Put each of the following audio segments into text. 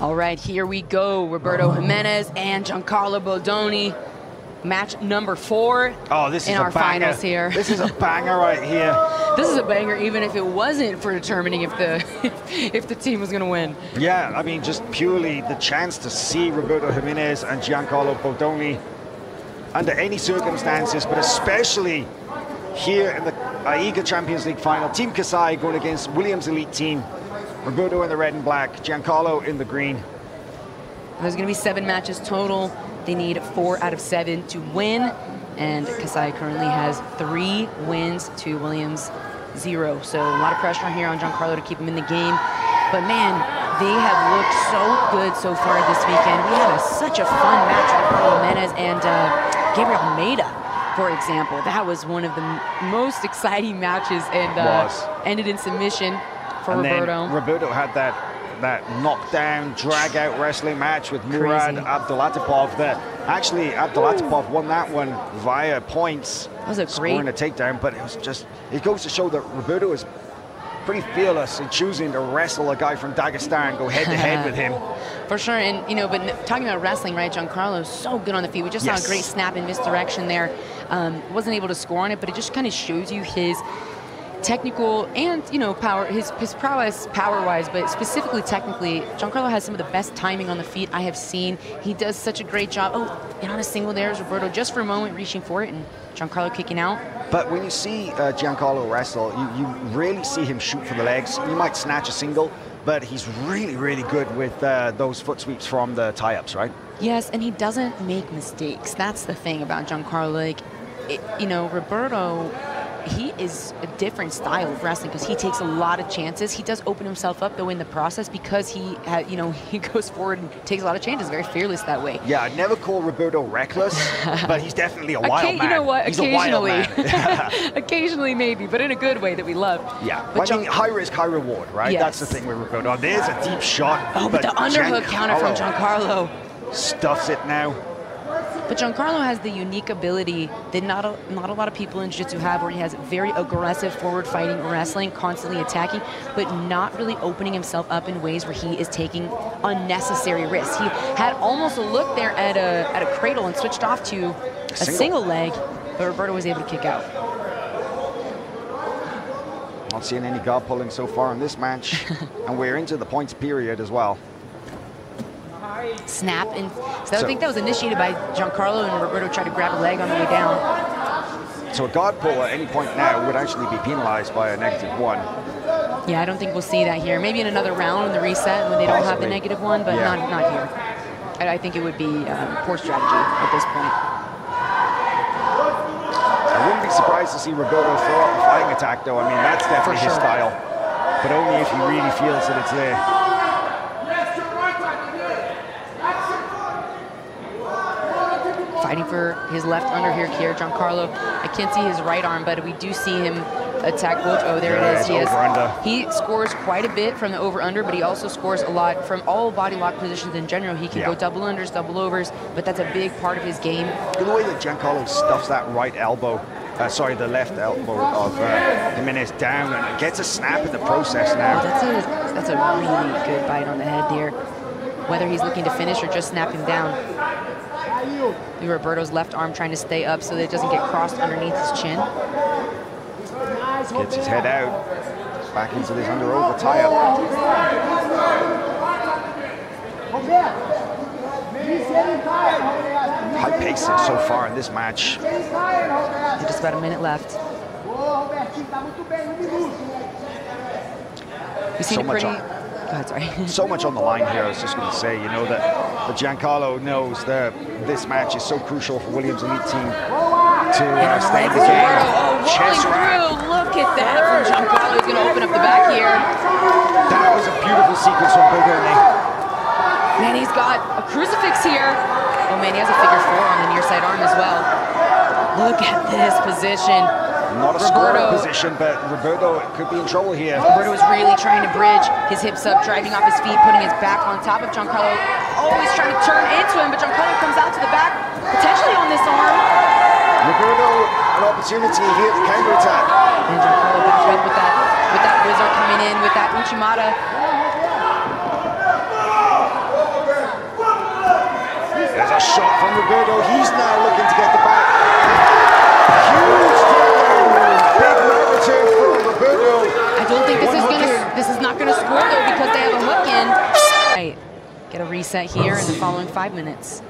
All right, here we go. Roberto Jimenez and Giancarlo Bodoni. Match number 4 this is in our finals here. This is a banger right here. This is a banger even if it wasn't for determining if the if the team was going to win. Yeah, I mean, just purely the chance to see Roberto Jimenez and Giancarlo Bodoni under any circumstances, but especially here in the AIGA Champions League final. Team Kasai going against Williams Elite Team. Roberto in the red and black, Giancarlo in the green. There's going to be 7 matches total. They need 4 out of 7 to win, and Kasai currently has 3 wins to Williams 0. So a lot of pressure here on Giancarlo to keep him in the game. But man, they have looked so good so far this weekend. We had such a fun match with Roberto Jimenez and Gabriel Almeida, for example. That was one of the most exciting matches, and ended in submission for Roberto. Then Roberto had that knockdown, drag-out wrestling match with Murad Abdulatipov. That actually Abdulatipov won that one via points. That was a scoring a takedown, but it was just, it goes to show that Roberto is pretty fearless in choosing to wrestle a guy from Dagestan, go head-to-head with him. For sure, and you know, but talking about wrestling, right, Giancarlo is so good on the feet. We just saw a great snap and misdirection there. Wasn't able to score on it, but it just kind of shows you his technical and, you know, power, his prowess power-wise, but specifically technically, Giancarlo has some of the best timing on the feet I have seen. He does such a great job. Oh, and on a single there is Roberto just for a moment reaching for it, and Giancarlo kicking out. But when you see Giancarlo wrestle, you rarely see him shoot for the legs. You might snatch a single, but he's really, really good with those foot sweeps from the tie-ups, right? Yes, and he doesn't make mistakes. That's the thing about Giancarlo. Like, you know, Roberto, he is a different style of wrestling because he takes a lot of chances. He does open himself up though in the process because he, you know, he goes forward and takes a lot of chances. Very fearless that way. Yeah, I'd never call Roberto reckless, but he's definitely a wild man. You know what? He's occasionally, a wild man. occasionally maybe, but in a good way that we love. Yeah, but I mean, high risk, high reward, right? Yes. That's the thing with Roberto. There's a deep shot. Oh, but the underhook counter from Giancarlo stuffs it now. But Giancarlo has the unique ability that not a lot of people in Jiu-Jitsu have, where he has very aggressive forward fighting wrestling, constantly attacking, but not really opening himself up in ways where he is taking unnecessary risks. He had almost a look there at a cradle and switched off to a single leg, but Roberto was able to kick out. Not seeing any guard pulling so far in this match, and we're into the points period as well. Snap, and so I think that was initiated by Giancarlo, and Roberto tried to grab a leg on the way down. So a guard pull at any point now would actually be penalized by a -1. Yeah, I don't think we'll see that here. Maybe in another round in the reset when they don't have the -1, but not here. I think it would be poor strategy at this point. I wouldn't be surprised to see Roberto throw up a flying attack, though. I mean, that's definitely his style, but only if he really feels that it's there. Fighting for his left under here, Giancarlo. I can't see his right arm, but we do see him attack both. Oh, there it is. He scores quite a bit from the over-under, but he also scores a lot from all body lock positions in general. He can go double unders, double overs, but that's a big part of his game. The way that Giancarlo stuffs that right elbow, the left elbow of Jimenez down, and gets a snap in the process now. Oh, that's a really good bite on the head there. Whether he's looking to finish or just snap him down. Roberto's left arm trying to stay up so that it doesn't get crossed underneath his chin. Gets his head out, back into this under-over tie-up. High pace so far in this match. Just about a minute left. We've seen so much on the line here. I was just going to say, you know, that Giancarlo knows that this match is so crucial for Williams' elite team to stay in the game. Chest through. Look at that from Giancarlo. He's going to open up the back here. That was a beautiful sequence from Bodoni. Man, he's got a crucifix here. Oh man, he has a figure 4 on the near side arm as well. Look at this position. Not a scoring position, but Roberto could be in trouble here. Roberto was really trying to bridge his hips up, driving off his feet, putting his back on top of Giancarlo. Always trying to turn into him, but Giancarlo comes out to the back, potentially on this arm. Roberto, an opportunity here to counter-attack. And Giancarlo back up with that wizard coming in with that Uchimata. shot from Roberto. He's now looking to get the back. Huge big mat return from Roberto. I don't think this is not gonna score though, because they have a hook in. Right. Get a reset here in the following 5 minutes.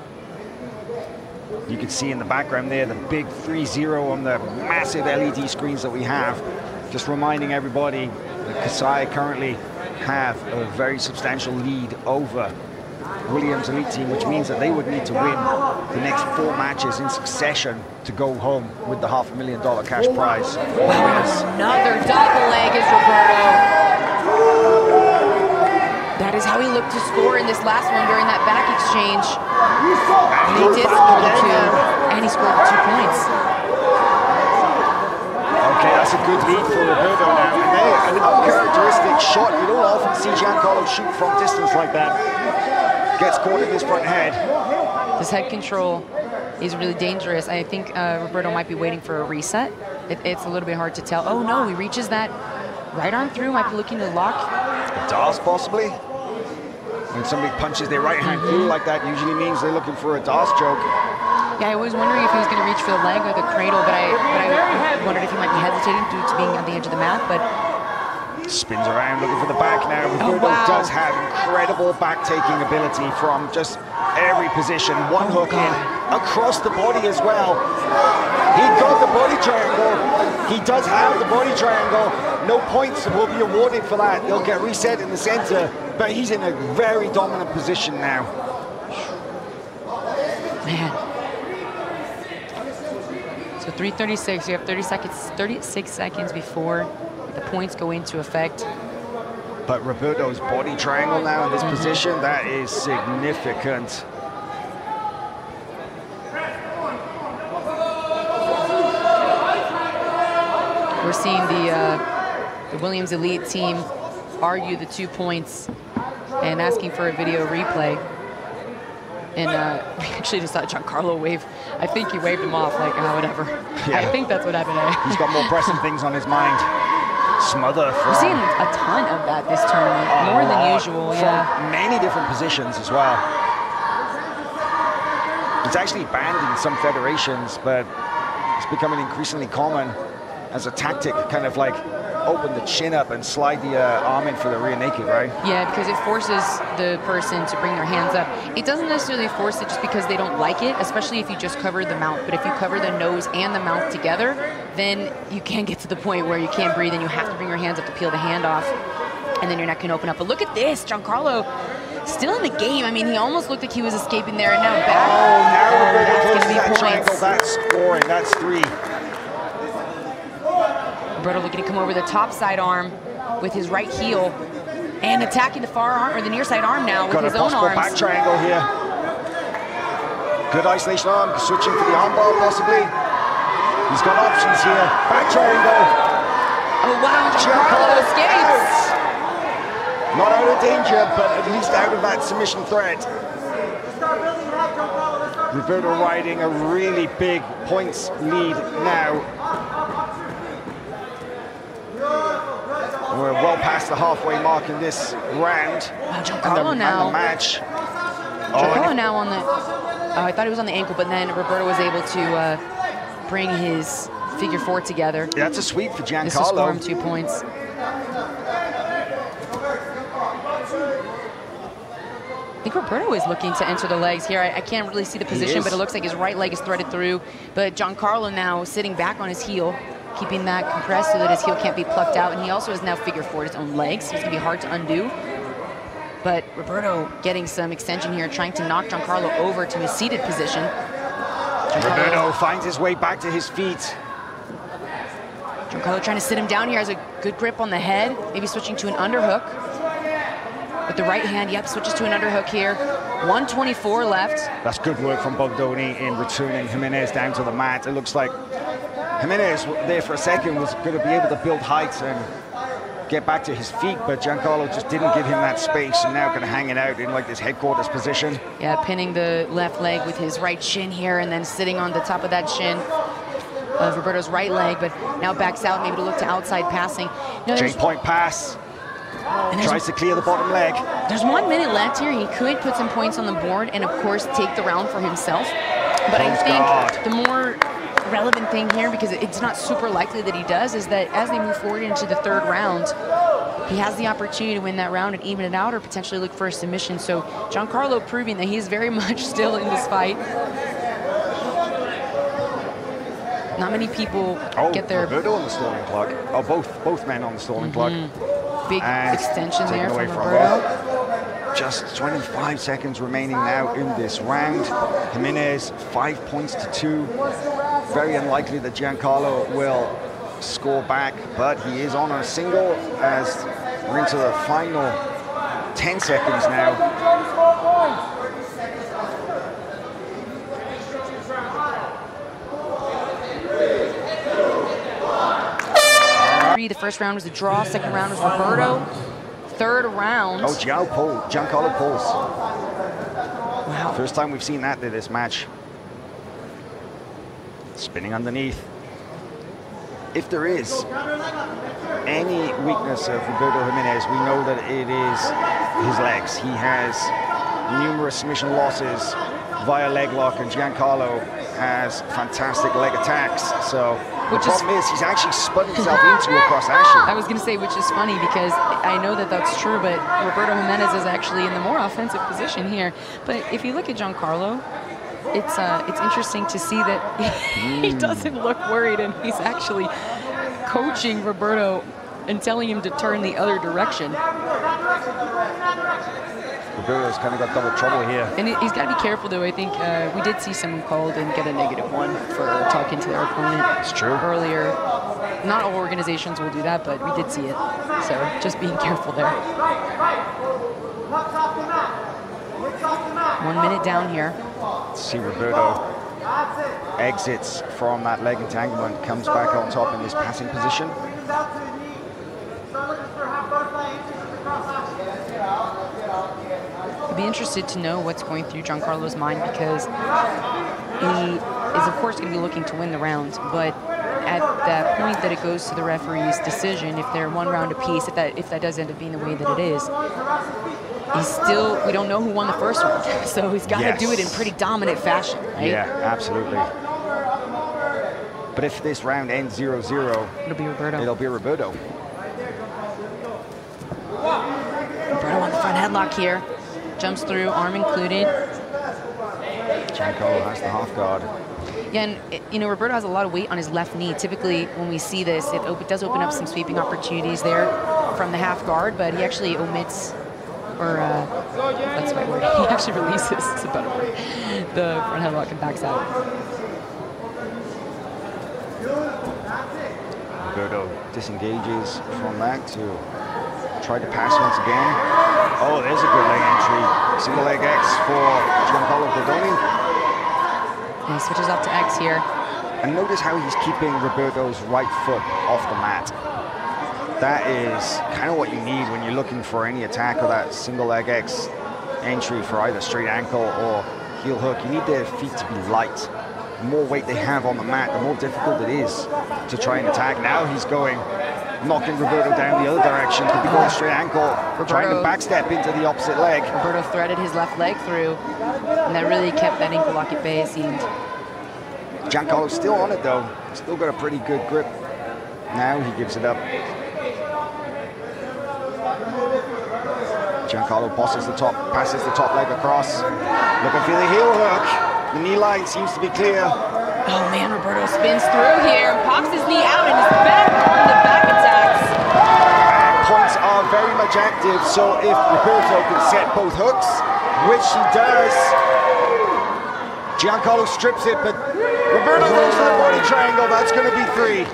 You can see in the background there the big 3-0 on the massive LED screens that we have. Just reminding everybody that Kasai currently have a very substantial lead over Williams Elite Team, which means that they would need to win the next 4 matches in succession to go home with the $500,000 cash prize. Another double leg is Roberto. That is how he looked to score in this last one during that back exchange. And he did score the 2, and he scored the 2 points. Okay, that's a good lead for Roberto now. And an uncharacteristic shot. You don't often see Giancarlo shoot from distance like that. Gets caught in his front head. This head control is really dangerous. I think Roberto might be waiting for a reset. It's a little bit hard to tell. Oh no, he reaches that right arm through, might be looking to lock. A DOS possibly? When somebody punches their right hand through like that, usually means they're looking for a DOS choke. Yeah, I was wondering if he was going to reach for the leg or the cradle, but I wondered if he might be hesitating due to being on the edge of the mat, but... Spins around looking for the back now. Roberto does have incredible back-taking ability from just every position. One hook in, across the body as well. He got the body triangle. He does have the body triangle. No points will be awarded for that. They'll get reset in the center, but he's in a very dominant position now. Man. So 3:36, you have 36 seconds before the points go into effect. But Roberto's body triangle now in this position, that is significant. We're seeing the Williams Elite Team argue the 2 points and asking for a video replay. And we actually just saw Giancarlo wave. I think he waved him off, like, oh, whatever. Yeah. I think that's what happened. He's got more pressing things on his mind. Smother from... We've seen a ton of that this tournament, more than usual. From many different positions as well. It's actually banned in some federations, but it's becoming increasingly common as a tactic, kind of like open the chin up and slide the arm in for the rear naked, right? Yeah, because it forces the person to bring their hands up. It doesn't necessarily force it just because they don't like it, especially if you just cover the mouth. But if you cover the nose and the mouth together, then you can get to the point where you can't breathe and you have to bring your hands up to peel the hand off, and then your neck can open up. But look at this, Giancarlo still in the game. I mean, he almost looked like he was escaping there, and now back. Oh, now Roberto that's closes going to be that points. triangle. That's scoring. That's 3. Roberto looking to come over the top side arm with his right heel and attacking the far arm, or the near side arm now, with his own arms. Back triangle here. Good isolation arm, switching for the armbar possibly. He's got options here. Back triangle. Oh wow, Giancarlo escapes. Not out of danger, but at least out of that submission threat. Roberto riding a really big points lead now. We're well past the halfway mark in this round. Giancarlo now. And the match. Giancarlo now on the... Oh, I thought he was on the ankle, but then Roberto was able to bring his figure 4 together. Yeah, that's a sweep for Giancarlo. This will score him 2 points. I think Roberto is looking to enter the legs here. I can't really see the position, but it looks like his right leg is threaded through. But Giancarlo now sitting back on his heel, keeping that compressed so that his heel can't be plucked out. And he also has now figure 4'd his own legs, so it's gonna be hard to undo. But Roberto getting some extension here, trying to knock Giancarlo over to his seated position. Roberto finds his way back to his feet. Giancarlo trying to sit him down here, has a good grip on the head, maybe switching to an underhook. With the right hand, yep, switches to an underhook here. 124 left. That's good work from Bodoni in returning Jimenez down to the mat. It looks like Jimenez there for a second was going to be able to build height and get back to his feet, but Giancarlo just didn't give him that space, and now going to hang it out in like this headquarters position. Yeah, pinning the left leg with his right shin here, and then sitting on the top of that shin of Roberto's right leg, but now backs out, maybe to look to outside passing. J-point pass. Tries to clear the bottom leg. There's 1 minute left here. He could put some points on the board and, of course, take the round for himself. But I think the more relevant thing here, because it's not super likely that he does, is that as they move forward into the third round, he has the opportunity to win that round and even it out or potentially look for a submission. So Giancarlo proving that he's very much still in this fight. Not many people get their... Roberto on the stalling clock. Oh, both men on the stalling clock. Big and extension there from Roberto. Just 25 seconds remaining now in this round. Jimenez 5 points to 2. Very unlikely that Giancarlo will score back, but he is on a single as we're into the final 10 seconds now. The first round was a draw, second round was Roberto. Third round. Oh, Giancarlo pulls. Wow. First time we've seen that in this match. Spinning underneath. If there is any weakness of Roberto Jimenez, we know that it is his legs. He has numerous submission losses via leg lock, and Giancarlo has fantastic leg attacks. So the problem is he's actually spun himself into a cross action. I was going to say, which is funny because I know that that's true, but Roberto Jimenez is actually in the more offensive position here. But if you look at Giancarlo, it's interesting to see that he doesn't look worried, and he's actually coaching Roberto and telling him to turn the other direction. Roberto's kind of got double trouble here. And he's got to be careful, though. I think we did see someone called and get a -1 for talking to their opponent. It's true. Earlier. Not all organizations will do that, but we did see it. So just being careful there. 1 minute down here. See Roberto exits from that leg entanglement, comes back on top in this passing position. I'd be interested to know what's going through Giancarlo's mind, because he is, of course, going to be looking to win the round, but at that point that it goes to the referee's decision, if they're 1 round apiece, if that does end up being the way that it is, we don't know who won the first round, so he's got to do it in pretty dominant fashion, right? Yeah, absolutely. But if this round ends 0-0, it'll be Roberto. It'll be Roberto. Roberto on the front headlock here. Jumps through, arm included. Giancarlo has the half guard. Yeah, and you know, Roberto has a lot of weight on his left knee. Typically, when we see this, it does open up some sweeping opportunities there from the half guard, but he actually omits, or that's the right word. He actually releases, it's a better word, the front headlock and backs out. Roberto disengages from that to try to pass once again. Oh, there's a good leg entry. Single leg X for Giancarlo Bodoni. And he switches up to X here. And notice how he's keeping Roberto's right foot off the mat. That is kind of what you need when you're looking for any attack or that single leg X entry for either straight ankle or heel hook. You need their feet to be light. The more weight they have on the mat, the more difficult it is to try and attack. Now he's going, knocking Roberto down the other direction. Could be going straight ankle, trying to backstep into the opposite leg. Roberto threaded his left leg through, and that really kept that ankle lock at bay, it seemed. Giancarlo's still on it, though. Still got a pretty good grip. Now he gives it up. Giancarlo passes the top leg across. Looking for the heel hook. The knee line seems to be clear. Oh man, Roberto spins through here and pops his knee out and is back on the back attacks. And points are very much active, so if Roberto can set both hooks, which he does, Giancarlo strips it, but Roberto goes to the body triangle. That's going to be 3.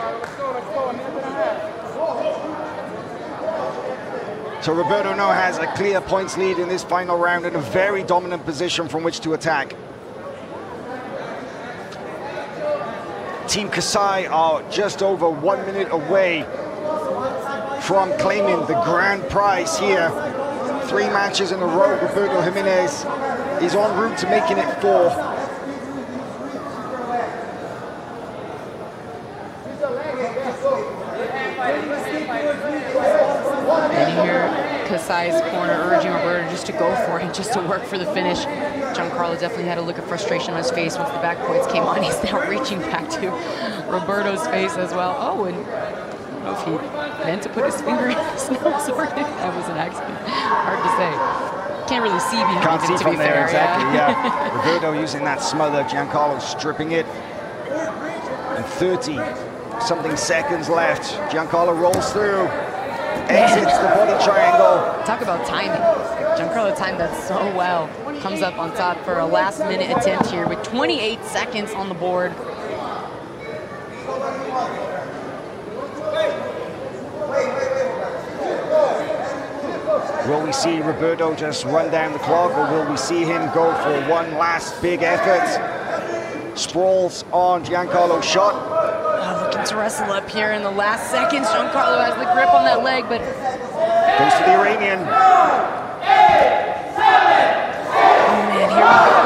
So Roberto now has a clear points lead in this final round and a very dominant position from which to attack. Team Kasai are just over 1 minute away from claiming the grand prize here. 3 matches in a row. Roberto Jimenez is en route to making it 4. And here Kasai's corner, urging Roberto just to go for it, just to work for the finish. Giancarlo definitely had a look of frustration on his face once the back points came on. He's now reaching back to Roberto's face as well. Oh, and I don't know if he meant to put his finger in his nose or if that was an accident. Hard to say. Can't really see behind Can't him, see to from be there, fair, exactly, yeah. Roberto using that smother, Giancarlo stripping it. And 30-something seconds left. Giancarlo rolls through, exits the body triangle. Talk about timing. Giancarlo timed that so well. Comes up on top for a last-minute attempt here with 28 seconds on the board. Will we see Roberto just run down the clock, or will we see him go for one last big effort? Sprawls on Giancarlo's shot. Oh, looking to wrestle up here in the last seconds. Giancarlo has the grip on that leg, but... Goes to the Iranian. Oh, man, here we go.